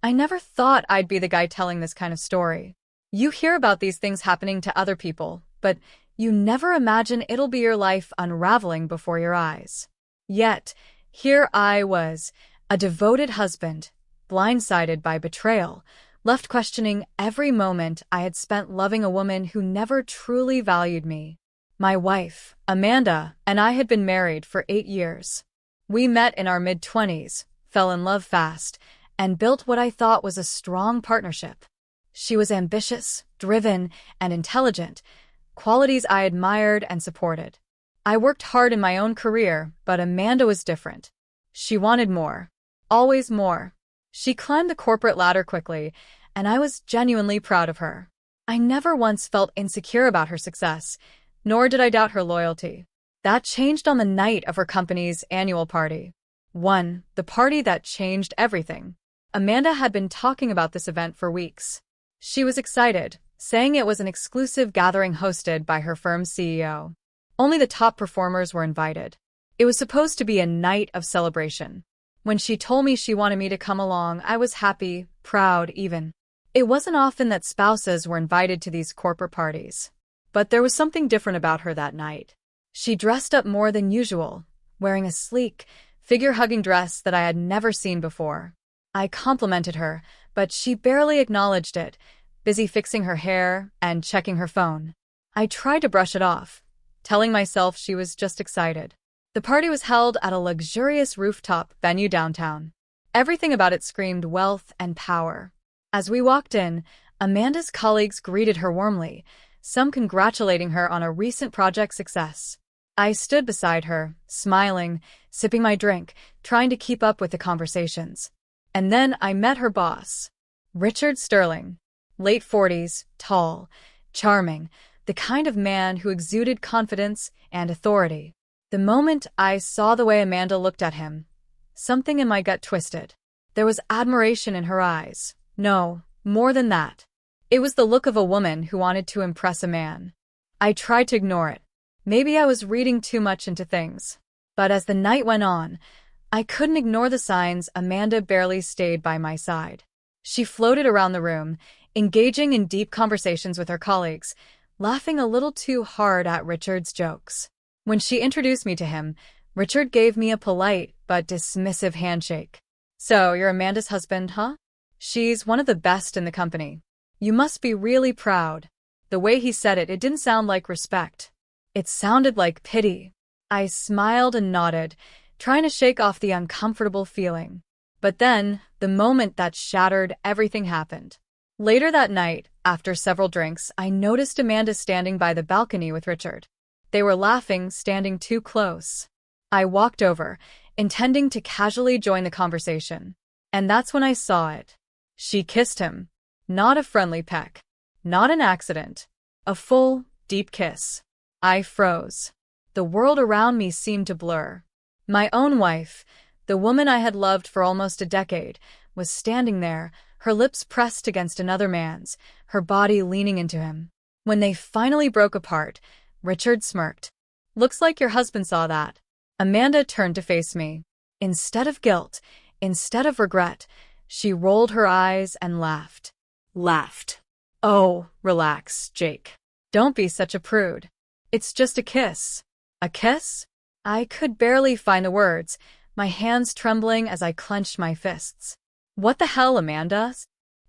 I never thought I'd be the guy telling this kind of story. You hear about these things happening to other people, but you never imagine it'll be your life unraveling before your eyes. Yet, here I was, a devoted husband, blindsided by betrayal, left questioning every moment I had spent loving a woman who never truly valued me. My wife, Amanda, and I had been married for 8 years. We met in our mid-20s, fell in love fast, and built what I thought was a strong partnership. She was ambitious, driven, and intelligent, qualities I admired and supported. I worked hard in my own career, but Amanda was different. She wanted more. Always more. She climbed the corporate ladder quickly, and I was genuinely proud of her. I never once felt insecure about her success, nor did I doubt her loyalty. That changed on the night of her company's annual party. The party that changed everything. Amanda had been talking about this event for weeks. She was excited, saying it was an exclusive gathering hosted by her firm's CEO. Only the top performers were invited. It was supposed to be a night of celebration. When she told me she wanted me to come along, I was happy, proud even. It wasn't often that spouses were invited to these corporate parties. But there was something different about her that night. She dressed up more than usual, wearing a sleek, figure-hugging dress that I had never seen before. I complimented her, but she barely acknowledged it, busy fixing her hair and checking her phone. I tried to brush it off, telling myself she was just excited. The party was held at a luxurious rooftop venue downtown. Everything about it screamed wealth and power. As we walked in, Amanda's colleagues greeted her warmly, some congratulating her on a recent project success. I stood beside her, smiling, sipping my drink, trying to keep up with the conversations. And then I met her boss, Richard Sterling. Late 40s, tall, charming, the kind of man who exuded confidence and authority. The moment I saw the way Amanda looked at him, something in my gut twisted. There was admiration in her eyes. No, more than that. It was the look of a woman who wanted to impress a man. I tried to ignore it. Maybe I was reading too much into things. But as the night went on, I couldn't ignore the signs. Amanda barely stayed by my side. She floated around the room, engaging in deep conversations with her colleagues, laughing a little too hard at Richard's jokes. When she introduced me to him, Richard gave me a polite but dismissive handshake. "So, you're Amanda's husband, huh? She's one of the best in the company. You must be really proud." The way he said it, it didn't sound like respect. It sounded like pity. I smiled and nodded, trying to shake off the uncomfortable feeling. But then, the moment that shattered everything happened. Later that night, after several drinks, I noticed Amanda standing by the balcony with Richard. They were laughing, standing too close. I walked over, intending to casually join the conversation. And that's when I saw it. She kissed him. Not a friendly peck. Not an accident. A full, deep kiss. I froze. The world around me seemed to blur. My own wife, the woman I had loved for almost a decade, was standing there, her lips pressed against another man's, her body leaning into him. When they finally broke apart, Richard smirked. "Looks like your husband saw that." Amanda turned to face me. Instead of guilt, instead of regret, she rolled her eyes and laughed. "Oh, relax, Jake. Don't be such a prude. It's just a kiss." "A kiss?" I could barely find the words, my hands trembling as I clenched my fists. "What the hell, Amanda?"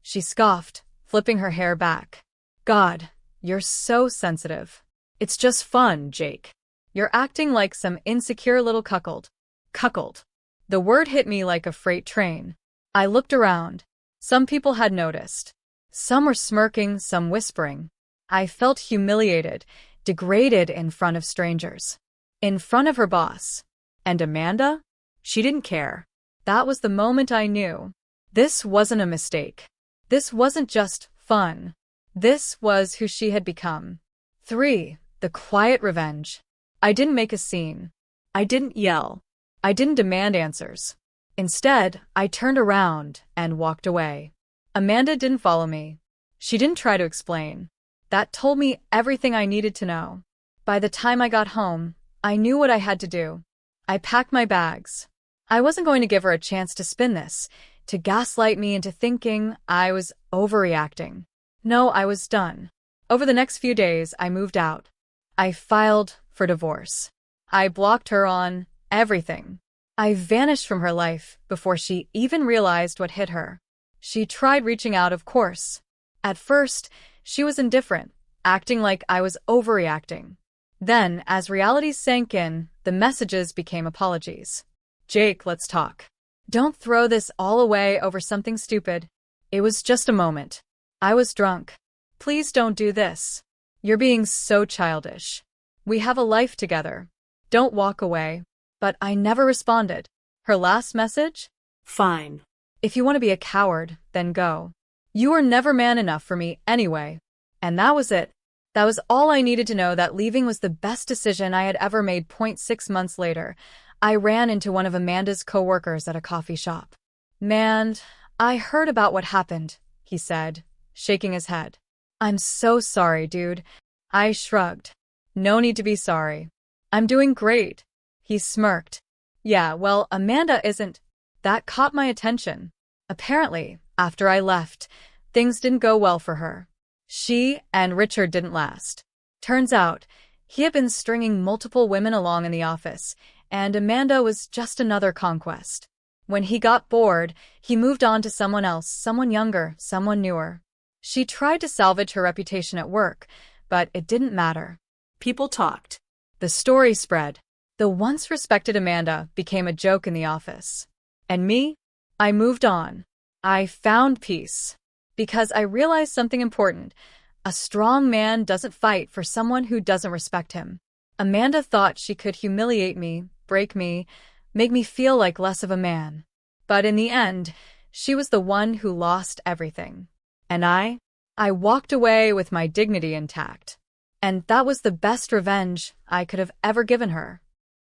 She scoffed, flipping her hair back. "God, you're so sensitive." "It's just fun, Jake. You're acting like some insecure little cuckold." Cuckold. The word hit me like a freight train. I looked around. Some people had noticed. Some were smirking, some whispering. I felt humiliated, degraded in front of strangers. In front of her boss. And Amanda? She didn't care. That was the moment I knew. This wasn't a mistake. This wasn't just fun. This was who she had become. 3. The quiet revenge. I didn't make a scene. I didn't yell. I didn't demand answers. Instead, I turned around and walked away. Amanda didn't follow me. She didn't try to explain. That told me everything I needed to know. By the time I got home, I knew what I had to do. I packed my bags. I wasn't going to give her a chance to spin this, to gaslight me into thinking I was overreacting. No, I was done. Over the next few days, I moved out. I filed for divorce. I blocked her on everything. I vanished from her life before she even realized what hit her. She tried reaching out, of course. At first, she was indifferent, acting like I was overreacting. Then, as reality sank in, the messages became apologies. Jake, let's talk. Don't throw this all away over something stupid. It was just a moment. I was drunk. Please don't do this. You're being so childish. We have a life together. Don't walk away. But I never responded. Her last message? Fine. If you want to be a coward, then go. You were never man enough for me anyway. And that was it. That was all I needed to know, that leaving was the best decision I had ever made. 6 months later, I ran into one of Amanda's coworkers at a coffee shop. Man, I heard about what happened, he said, shaking his head. I'm so sorry, dude. I shrugged. No need to be sorry. I'm doing great. He smirked. Yeah, well, Amanda isn't. That caught my attention. Apparently, after I left, things didn't go well for her. She and Richard didn't last. Turns out, he had been stringing multiple women along in the office, and Amanda was just another conquest. When he got bored, he moved on to someone else, someone younger, someone newer. She tried to salvage her reputation at work, but it didn't matter. People talked. The story spread. The once respected Amanda became a joke in the office. And me? I moved on. I found peace. Because I realized something important. A strong man doesn't fight for someone who doesn't respect him. Amanda thought she could humiliate me, break me, make me feel like less of a man. But in the end, she was the one who lost everything. And I walked away with my dignity intact. And that was the best revenge I could have ever given her.